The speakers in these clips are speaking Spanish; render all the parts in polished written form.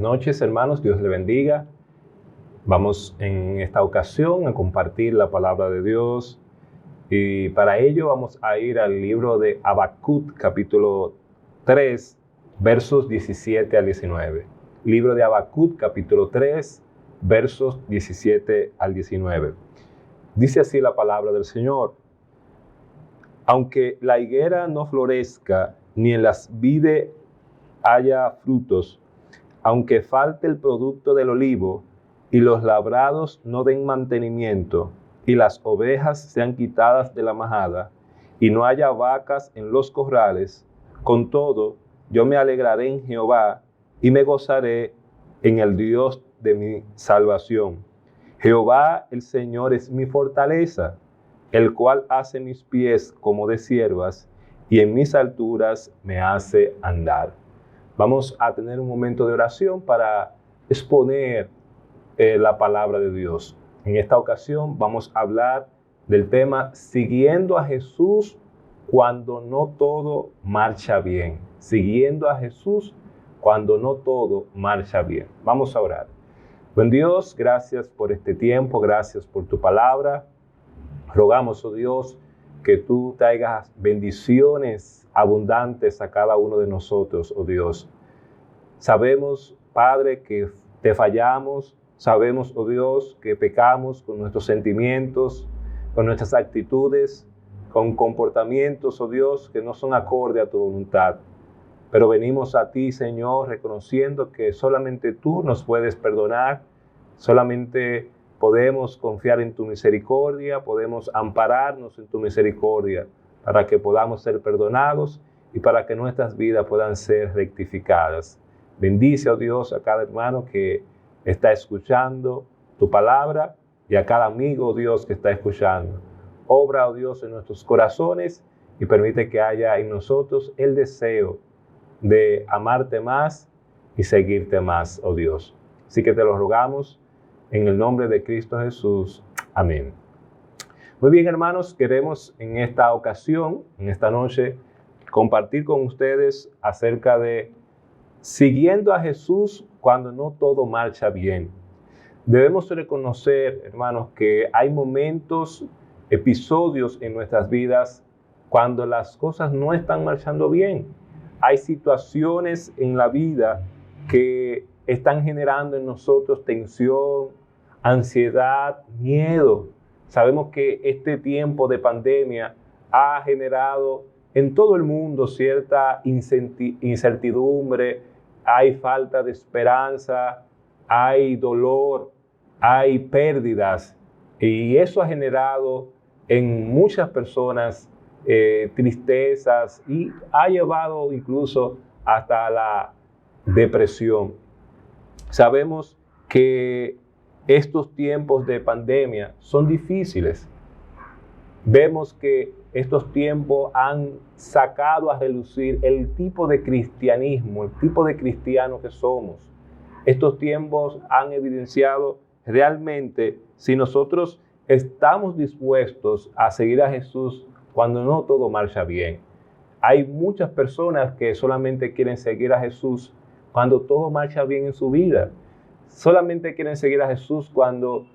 Buenas noches, hermanos, Dios le bendiga. Vamos en esta ocasión a compartir la palabra de Dios y para ello vamos a ir al libro de Habacuc, capítulo 3, versos 17 al 19. Libro de Habacuc, capítulo 3, versos 17 al 19. Dice así la palabra del Señor: aunque la higuera no florezca, ni en las vides haya frutos, aunque falte el producto del olivo, y los labrados no den mantenimiento, y las ovejas sean quitadas de la majada, y no haya vacas en los corrales, con todo yo me alegraré en Jehová, y me gozaré en el Dios de mi salvación. Jehová el Señor es mi fortaleza, el cual hace mis pies como de ciervas, y en mis alturas me hace andar. Vamos a tener un momento de oración para exponer la palabra de Dios. En esta ocasión vamos a hablar del tema siguiendo a Jesús cuando no todo marcha bien. Siguiendo a Jesús cuando no todo marcha bien. Vamos a orar. Buen Dios, gracias por este tiempo, gracias por tu palabra. Rogamos, oh Dios, que tú traigas bendiciones abundantes a cada uno de nosotros, oh Dios. Sabemos, Padre, que te fallamos. Sabemos, oh Dios, que pecamos con nuestros sentimientos, con nuestras actitudes, con comportamientos, oh Dios, que no son acorde a tu voluntad. Pero venimos a ti, Señor, reconociendo que solamente tú nos puedes perdonar, solamente podemos confiar en tu misericordia, podemos ampararnos en tu misericordia para que podamos ser perdonados y para que nuestras vidas puedan ser rectificadas. Bendice, oh Dios, a cada hermano que está escuchando tu palabra y a cada amigo, oh Dios, que está escuchando. Obra, oh Dios, en nuestros corazones y permite que haya en nosotros el deseo de amarte más y seguirte más, oh Dios. Así que te lo rogamos en el nombre de Cristo Jesús. Amén. Muy bien, hermanos, queremos en esta ocasión, en esta noche, compartir con ustedes acerca de siguiendo a Jesús cuando no todo marcha bien. Debemos reconocer, hermanos, que hay momentos, episodios en nuestras vidas cuando las cosas no están marchando bien. Hay situaciones en la vida que están generando en nosotros tensión, ansiedad, miedo. Sabemos que este tiempo de pandemia ha generado en todo el mundo cierta incertidumbre, hay falta de esperanza, hay dolor, hay pérdidas. Y eso ha generado en muchas personas tristezas y ha llevado incluso hasta la depresión. Sabemos que estos tiempos de pandemia son difíciles. Vemos que estos tiempos han sacado a relucir el tipo de cristianismo, el tipo de cristiano que somos. Estos tiempos han evidenciado realmente si nosotros estamos dispuestos a seguir a Jesús cuando no todo marcha bien. Hay muchas personas que solamente quieren seguir a Jesús cuando todo marcha bien en su vida. Solamente quieren seguir a Jesús cuando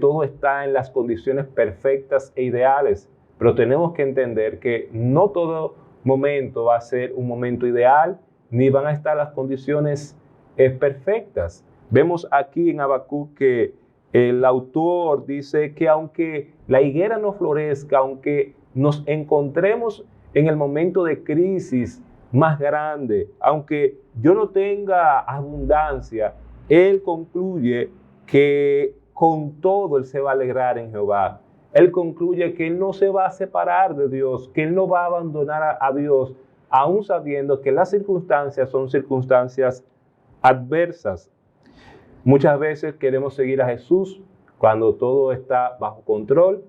todo está en las condiciones perfectas e ideales. Pero tenemos que entender que no todo momento va a ser un momento ideal, ni van a estar las condiciones perfectas. Vemos aquí en Habacuc que el autor dice que aunque la higuera no florezca, aunque nos encontremos en el momento de crisis más grande, aunque yo no tenga abundancia, él concluye que con todo él se va a alegrar en Jehová. Él concluye que él no se va a separar de Dios, que él no va a abandonar a Dios, aún sabiendo que las circunstancias son circunstancias adversas. Muchas veces queremos seguir a Jesús cuando todo está bajo control,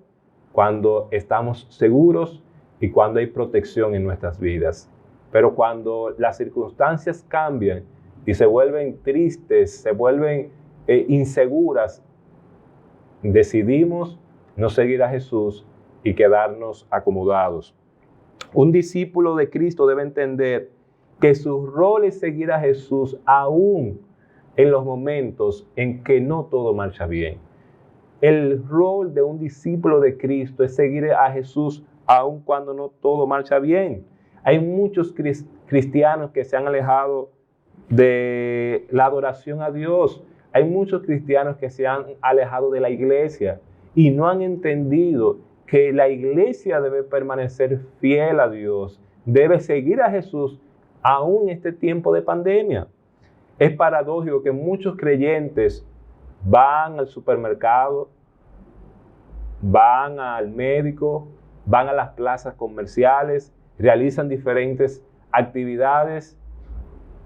cuando estamos seguros y cuando hay protección en nuestras vidas. Pero cuando las circunstancias cambian y se vuelven tristes, se vuelven inseguras, decidimos no seguir a Jesús y quedarnos acomodados. Un discípulo de Cristo debe entender que su rol es seguir a Jesús aún en los momentos en que no todo marcha bien. El rol de un discípulo de Cristo es seguir a Jesús aun cuando no todo marcha bien. Hay muchos cristianos que se han alejado de la adoración a Dios. Hay muchos cristianos que se han alejado de la iglesia y no han entendido que la iglesia debe permanecer fiel a Dios, debe seguir a Jesús aún en este tiempo de pandemia. Es paradójico que muchos creyentes van al supermercado, van al médico, van a las plazas comerciales, realizan diferentes actividades,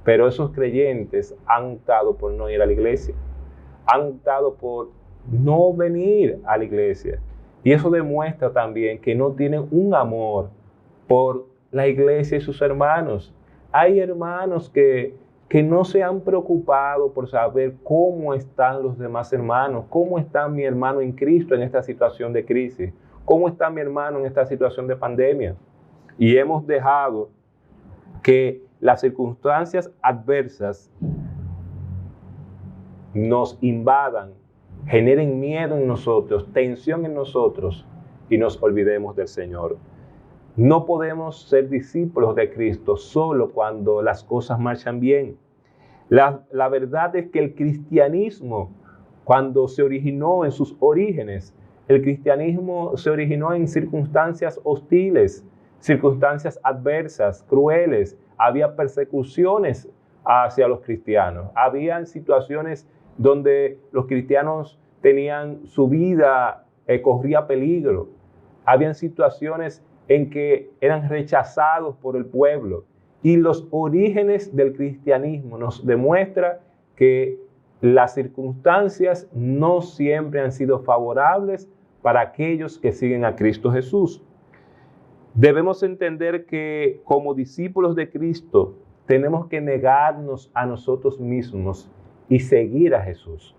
pero esos creyentes han optado por no ir a la iglesia, han optado por no venir a la iglesia. Y eso demuestra también que no tienen un amor por la iglesia y sus hermanos. Hay hermanos que no se han preocupado por saber cómo están los demás hermanos, cómo está mi hermano en Cristo en esta situación de crisis, cómo está mi hermano en esta situación de pandemia. Y hemos dejado que las circunstancias adversas nos invadan, generen miedo en nosotros, tensión en nosotros y nos olvidemos del Señor. No podemos ser discípulos de Cristo solo cuando las cosas marchan bien. La verdad es que el cristianismo, cuando se originó en sus orígenes, el cristianismo se originó en circunstancias hostiles, circunstancias adversas, crueles. Había persecuciones hacia los cristianos. Habían situaciones donde los cristianos tenían su vida, corría peligro. Habían situaciones en que eran rechazados por el pueblo. Y los orígenes del cristianismo nos demuestran que las circunstancias no siempre han sido favorables para aquellos que siguen a Cristo Jesús. Debemos entender que como discípulos de Cristo tenemos que negarnos a nosotros mismos y seguir a Jesús.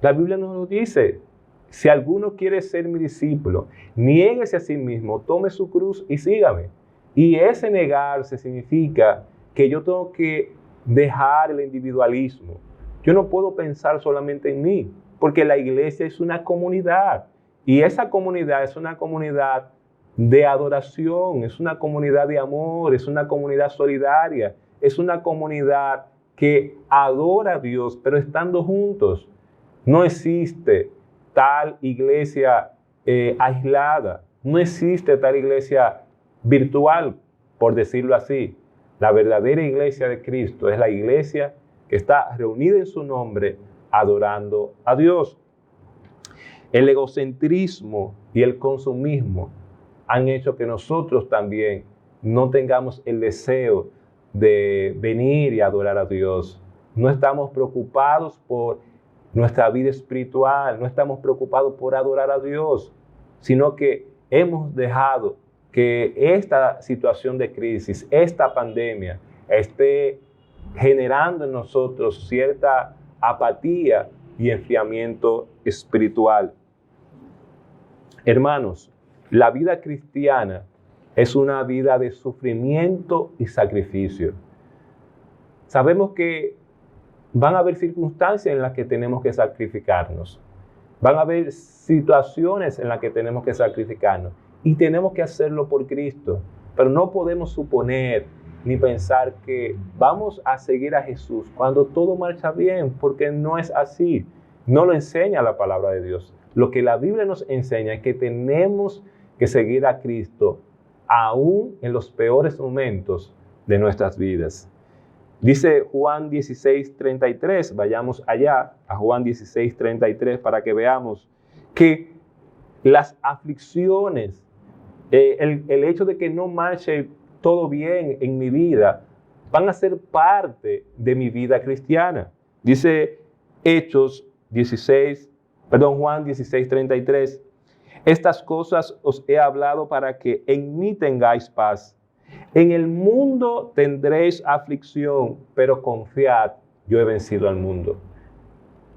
La Biblia nos lo dice: si alguno quiere ser mi discípulo, niéguese a sí mismo, tome su cruz y sígame. Y ese negarse significa que yo tengo que dejar el individualismo. Yo no puedo pensar solamente en mí, porque la iglesia es una comunidad. Y esa comunidad es una comunidad de adoración, es una comunidad de amor, es una comunidad solidaria, es una comunidad que adora a Dios, pero estando juntos. No existe tal iglesia aislada, no existe tal iglesia virtual, por decirlo así. La verdadera iglesia de Cristo es la iglesia que está reunida en su nombre, adorando a Dios. El egocentrismo y el consumismo han hecho que nosotros también no tengamos el deseo de venir y adorar a Dios. No estamos preocupados por nuestra vida espiritual, no estamos preocupados por adorar a Dios, sino que hemos dejado que esta situación de crisis, esta pandemia, esté generando en nosotros cierta apatía y enfriamiento espiritual. Hermanos, la vida cristiana es una vida de sufrimiento y sacrificio. Sabemos que van a haber circunstancias en las que tenemos que sacrificarnos. Van a haber situaciones en las que tenemos que sacrificarnos. Y tenemos que hacerlo por Cristo. Pero no podemos suponer ni pensar que vamos a seguir a Jesús cuando todo marcha bien, porque no es así. No lo enseña la palabra de Dios. Lo que la Biblia nos enseña es que tenemos que seguir a Cristo aún en los peores momentos de nuestras vidas. Dice Juan 16:33, vayamos allá a Juan 16:33 para que veamos que las aflicciones, el hecho de que no marche todo bien en mi vida, van a ser parte de mi vida cristiana. Dice Juan 16:33, estas cosas os he hablado para que en mí tengáis paz. En el mundo tendréis aflicción, pero confiad, yo he vencido al mundo.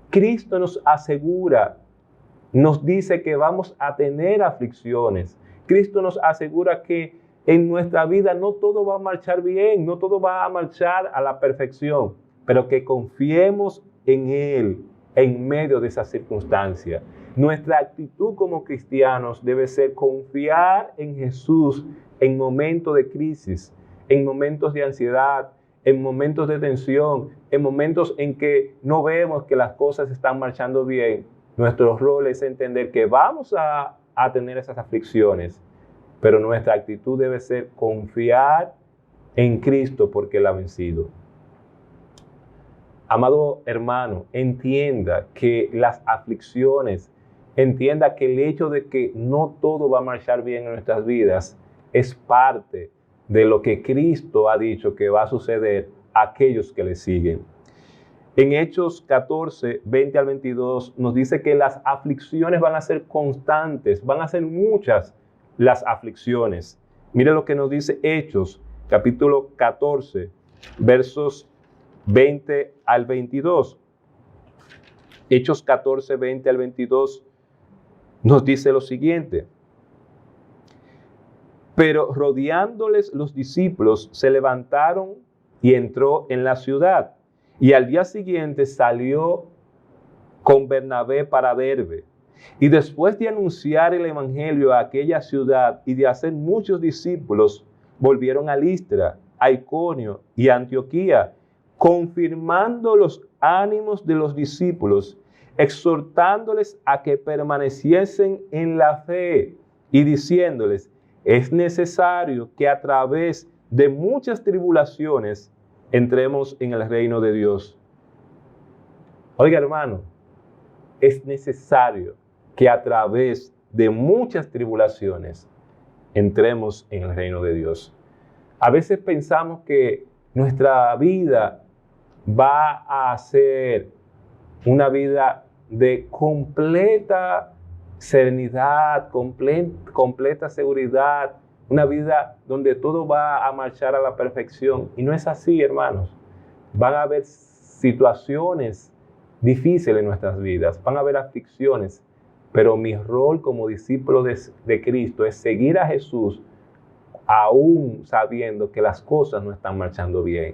Cristo nos asegura, nos dice que vamos a tener aflicciones. Cristo nos asegura que en nuestra vida no todo va a marchar bien, no todo va a marchar a la perfección, pero que confiemos en Él en medio de esa circunstancia. Nuestra actitud como cristianos debe ser confiar en Jesús en momentos de crisis, en momentos de ansiedad, en momentos de tensión, en momentos en que no vemos que las cosas están marchando bien. Nuestro rol es entender que vamos a tener esas aflicciones, pero nuestra actitud debe ser confiar en Cristo porque Él ha vencido. Amado hermano, entienda que las aflicciones, entienda que el hecho de que no todo va a marchar bien en nuestras vidas es parte de lo que Cristo ha dicho que va a suceder a aquellos que le siguen. En Hechos 14, 20 al 22 nos dice que las aflicciones van a ser constantes, van a ser muchas las aflicciones. Mire lo que nos dice Hechos, capítulo 14, versos 20 al 22. Hechos 14, 20 al 22 nos dice lo siguiente. Pero rodeándoles los discípulos se levantaron y entró en la ciudad. Y al día siguiente salió con Bernabé para Derbe. Y después de anunciar el evangelio a aquella ciudad y de hacer muchos discípulos, volvieron a Listra, a Iconio y a Antioquía, confirmando los ánimos de los discípulos, exhortándoles a que permaneciesen en la fe y diciéndoles: es necesario que a través de muchas tribulaciones entremos en el reino de Dios. Oiga, hermano, es necesario que a través de muchas tribulaciones entremos en el reino de Dios. A veces pensamos que nuestra vida va a ser una vida de completa serenidad, completa seguridad, una vida donde todo va a marchar a la perfección. Y no es así, hermanos. Van a haber situaciones difíciles en nuestras vidas, van a haber aflicciones, pero mi rol como discípulo de Cristo es seguir a Jesús aún sabiendo que las cosas no están marchando bien.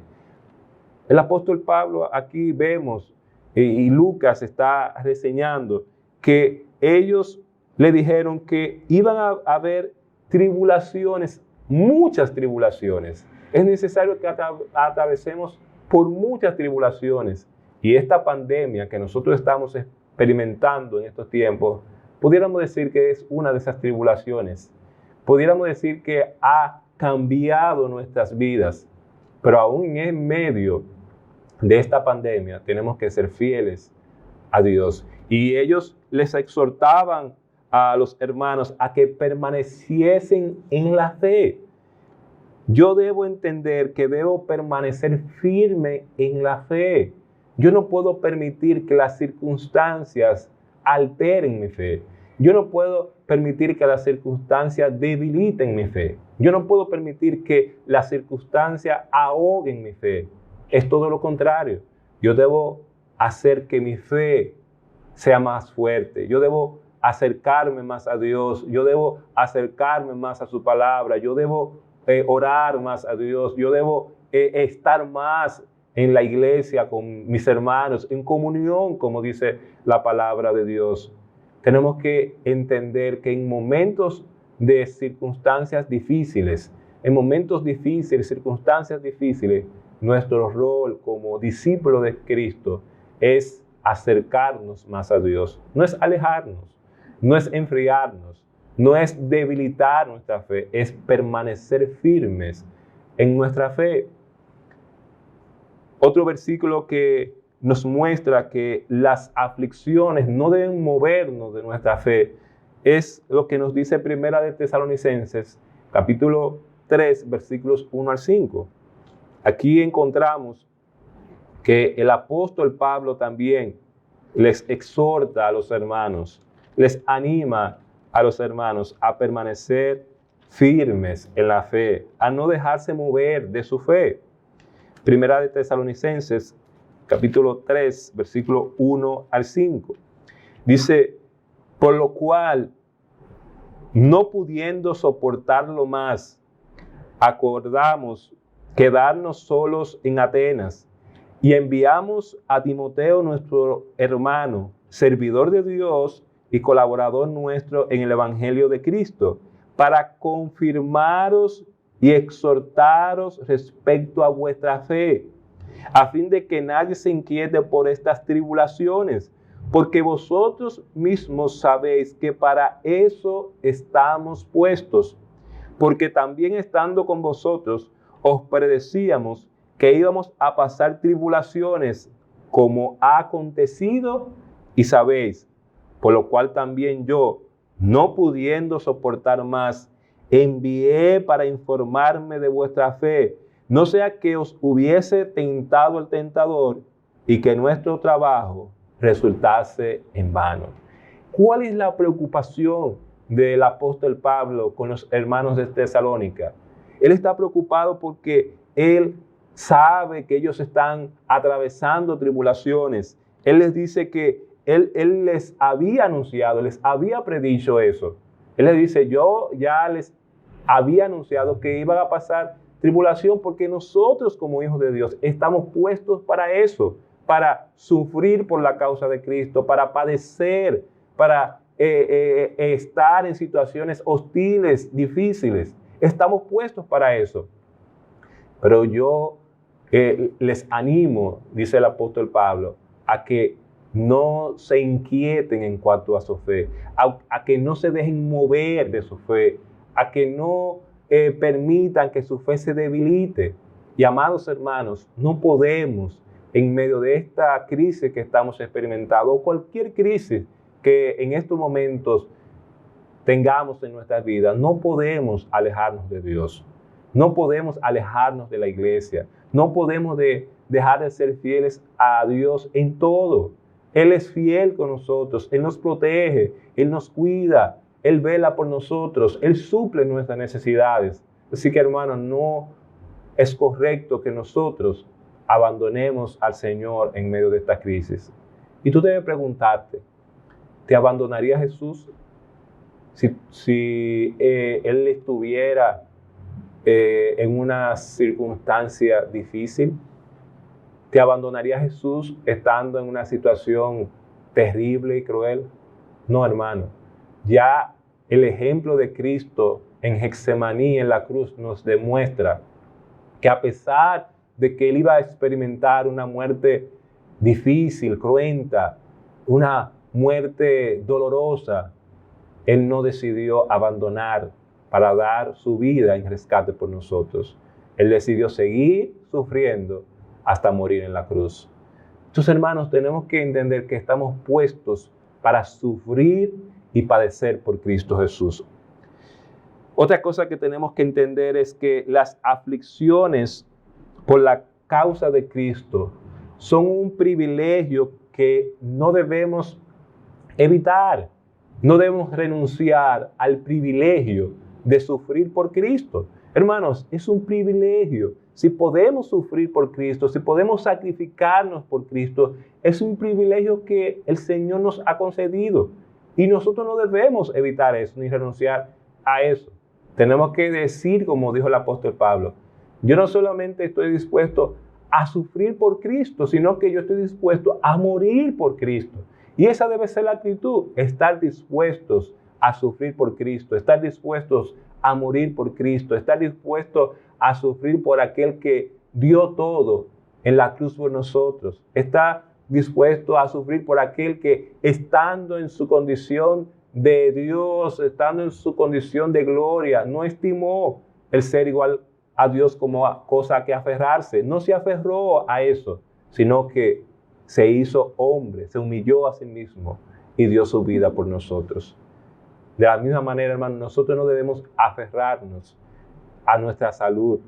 El apóstol Pablo aquí vemos, y Lucas está reseñando, que ellos le dijeron que iban a haber tribulaciones, muchas tribulaciones. Es necesario que atravesemos por muchas tribulaciones. Y esta pandemia que nosotros estamos experimentando en estos tiempos, pudiéramos decir que es una de esas tribulaciones. Pudiéramos decir que ha cambiado nuestras vidas, pero aún en medio de esta pandemia tenemos que ser fieles a Dios. Y ellos les exhortaban a los hermanos a que permaneciesen en la fe. Yo debo entender que debo permanecer firme en la fe. Yo no puedo permitir que las circunstancias alteren mi fe. Yo no puedo permitir que las circunstancias debiliten mi fe. Yo no puedo permitir que las circunstancias ahoguen mi fe. Es todo lo contrario. Yo debo hacer que mi fe sea más fuerte. Yo debo acercarme más a Dios. Yo debo acercarme más a su palabra. Yo debo orar más a Dios. Yo debo estar más en la iglesia con mis hermanos, en comunión, como dice la palabra de Dios. Tenemos que entender que en momentos de circunstancias difíciles, circunstancias difíciles, nuestro rol como discípulo de Cristo es acercarnos más a Dios. No es alejarnos, no es enfriarnos, no es debilitar nuestra fe, es permanecer firmes en nuestra fe. Otro versículo que nos muestra que las aflicciones no deben movernos de nuestra fe es lo que nos dice Primera de Tesalonicenses, capítulo 3, versículos 1 al 5. Aquí encontramos que el apóstol Pablo también les exhorta a los hermanos, les anima a los hermanos a permanecer firmes en la fe, a no dejarse mover de su fe. Primera de Tesalonicenses, capítulo 3, versículo 1 al 5. Dice: por lo cual, no pudiendo soportarlo más, acordamos quedarnos solos en Atenas Y enviamos a Timoteo, nuestro hermano, servidor de Dios y colaborador nuestro en el Evangelio de Cristo, para confirmaros y exhortaros respecto a vuestra fe, a fin de que nadie se inquiete por estas tribulaciones, porque vosotros mismos sabéis que para eso estamos puestos, porque también estando con vosotros os predecíamos que íbamos a pasar tribulaciones, como ha acontecido y sabéis, por lo cual también yo, no pudiendo soportar más, envié para informarme de vuestra fe, no sea que os hubiese tentado el tentador y que nuestro trabajo resultase en vano. ¿Cuál es la preocupación del apóstol Pablo con los hermanos de Tesalónica? Él está preocupado porque él sabe que ellos están atravesando tribulaciones. Él les dice que él les había anunciado, les había predicho eso. Él les dice, yo ya les había anunciado que iban a pasar tribulación porque nosotros como hijos de Dios estamos puestos para eso, para sufrir por la causa de Cristo, para padecer, para estar en situaciones hostiles, difíciles. Estamos puestos para eso. Pero yo les animo, dice el apóstol Pablo, a que no se inquieten en cuanto a su fe, a que no se dejen mover de su fe, a que no permitan que su fe se debilite. Y amados hermanos, no podemos, en medio de esta crisis que estamos experimentando, o cualquier crisis que en estos momentos tengamos en nuestras vidas, no podemos alejarnos de Dios. No podemos alejarnos de la iglesia. No podemos dejar de ser fieles a Dios en todo. Él es fiel con nosotros. Él nos protege. Él nos cuida. Él vela por nosotros. Él suple nuestras necesidades. Así que, hermanos, no es correcto que nosotros abandonemos al Señor en medio de esta crisis. Y tú debes preguntarte, ¿te abandonaría Jesús si Él estuviera en una circunstancia difícil? ¿Te abandonaría Jesús estando en una situación terrible y cruel? No, hermano. Ya el ejemplo de Cristo en Getsemaní, en la cruz, nos demuestra que a pesar de que Él iba a experimentar una muerte difícil, cruenta, una muerte dolorosa, Él no decidió abandonar para dar su vida en rescate por nosotros. Él decidió seguir sufriendo hasta morir en la cruz. Entonces, hermanos, tenemos que entender que estamos puestos para sufrir y padecer por Cristo Jesús. Otra cosa que tenemos que entender es que las aflicciones por la causa de Cristo son un privilegio que no debemos evitar. No debemos renunciar al privilegio de sufrir por Cristo. Hermanos, es un privilegio. Si podemos sufrir por Cristo, si podemos sacrificarnos por Cristo, es un privilegio que el Señor nos ha concedido. Y nosotros no debemos evitar eso, ni renunciar a eso. Tenemos que decir, como dijo el apóstol Pablo, yo no solamente estoy dispuesto a sufrir por Cristo, sino que yo estoy dispuesto a morir por Cristo. Y esa debe ser la actitud, estar dispuestos a sufrir por Cristo, estar dispuestos a morir por Cristo, estar dispuestos a sufrir por aquel que dio todo en la cruz por nosotros, está dispuesto a sufrir por aquel que, estando en su condición de Dios, estando en su condición de gloria, no estimó el ser igual a Dios como cosa que aferrarse, no se aferró a eso, sino que se hizo hombre, se humilló a sí mismo y dio su vida por nosotros. De la misma manera, hermanos, nosotros no debemos aferrarnos a nuestra salud,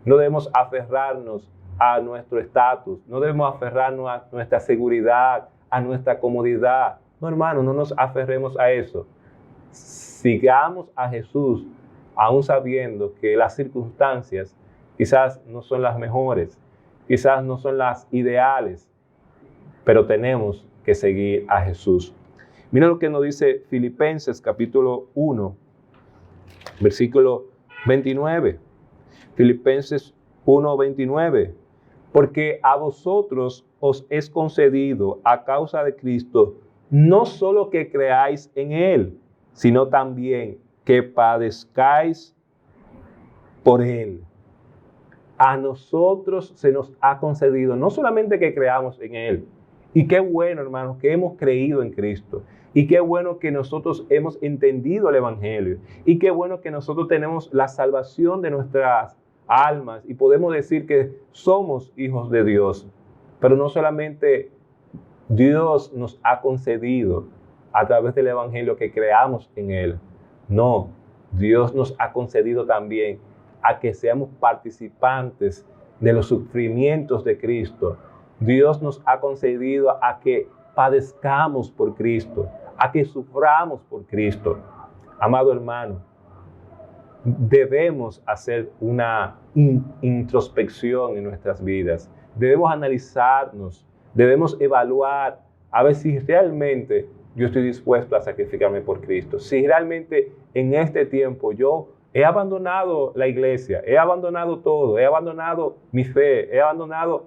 no debemos aferrarnos a nuestro estatus, no debemos aferrarnos a nuestra seguridad, a nuestra comodidad. No, hermanos, no nos aferremos a eso. Sigamos a Jesús, aún sabiendo que las circunstancias quizás no son las mejores, quizás no son las ideales, pero tenemos que seguir a Jesús. Mira lo que nos dice Filipenses capítulo 1, versículo 29. Filipenses 1, 29. Porque a vosotros os es concedido a causa de Cristo, no solo que creáis en Él, sino también que padezcáis por Él. A nosotros se nos ha concedido no solamente que creamos en Él, y qué bueno, hermanos, que hemos creído en Cristo, y qué bueno que nosotros hemos entendido el Evangelio, y qué bueno que nosotros tenemos la salvación de nuestras almas, y podemos decir que somos hijos de Dios. Pero no solamente Dios nos ha concedido a través del Evangelio que creamos en Él, no, Dios nos ha concedido también a que seamos participantes de los sufrimientos de Cristo. Dios nos ha concedido a que padezcamos por Cristo, a que suframos por Cristo. Amado hermano, debemos hacer una introspección en nuestras vidas. Debemos analizarnos, debemos evaluar a ver si realmente yo estoy dispuesto a sacrificarme por Cristo. Si realmente en este tiempo yo he abandonado la iglesia, he abandonado todo, he abandonado mi fe, he abandonado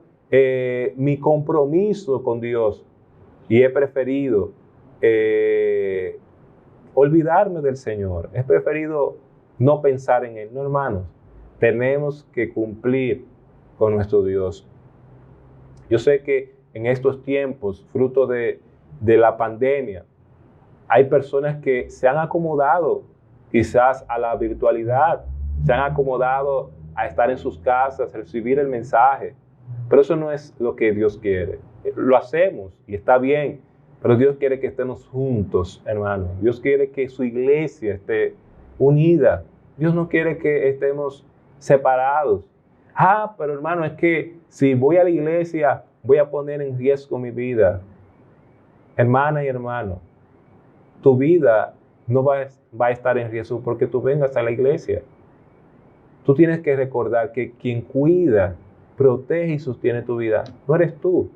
mi compromiso con Dios y he preferido olvidarme del Señor. He preferido no pensar en Él. No, hermanos, tenemos que cumplir con nuestro Dios. Yo sé que en estos tiempos, fruto de la pandemia, hay personas que se han acomodado quizás a la virtualidad, se han acomodado a estar en sus casas, recibir el mensaje, pero eso no es lo que Dios quiere. Lo hacemos y está bien, pero Dios quiere que estemos juntos, hermanos. Dios quiere que su iglesia esté unida. Dios no quiere que estemos separados. Pero hermano, es que si voy a la iglesia, voy a poner en riesgo mi vida. Hermana y hermano, tu vida no va a estar en riesgo porque tú vengas a la iglesia. Tú tienes que recordar que quien cuida, protege y sostiene tu vida no eres tú,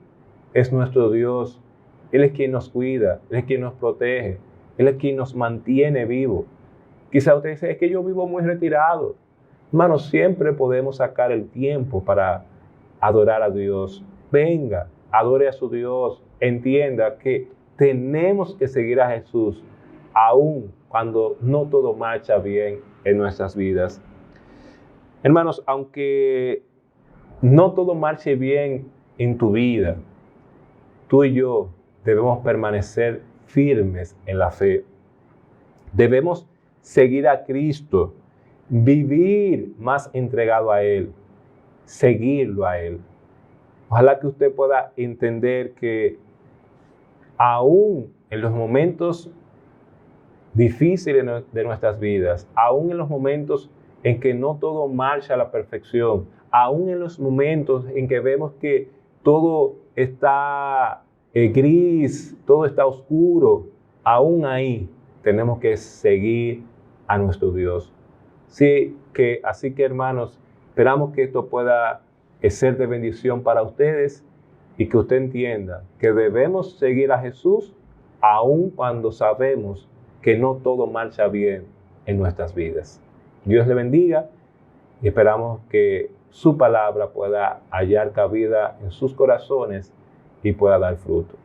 es nuestro Dios. Él es quien nos cuida, Él es quien nos protege, Él es quien nos mantiene vivos. Quizá usted dice, es que yo vivo muy retirado. Hermano, siempre podemos sacar el tiempo para adorar a Dios. Venga, adore a su Dios. Entienda que tenemos que seguir a Jesús, aun cuando no todo marcha bien en nuestras vidas. Hermanos, aunque no todo marche bien en tu vida, tú y yo debemos permanecer firmes en la fe. Debemos seguir a Cristo, vivir más entregado a Él, seguirlo a Él. Ojalá que usted pueda entender que aún en los momentos difíciles de nuestras vidas, aún en los momentos en que no todo marcha a la perfección, aún en los momentos en que vemos que todo está gris, todo está oscuro, aún ahí tenemos que seguir a nuestro Dios. Así que hermanos, esperamos que esto pueda ser de bendición para ustedes y que usted entienda que debemos seguir a Jesús aun cuando sabemos que no todo marcha bien en nuestras vidas. Dios le bendiga y esperamos que su palabra pueda hallar cabida en sus corazones y pueda dar fruto.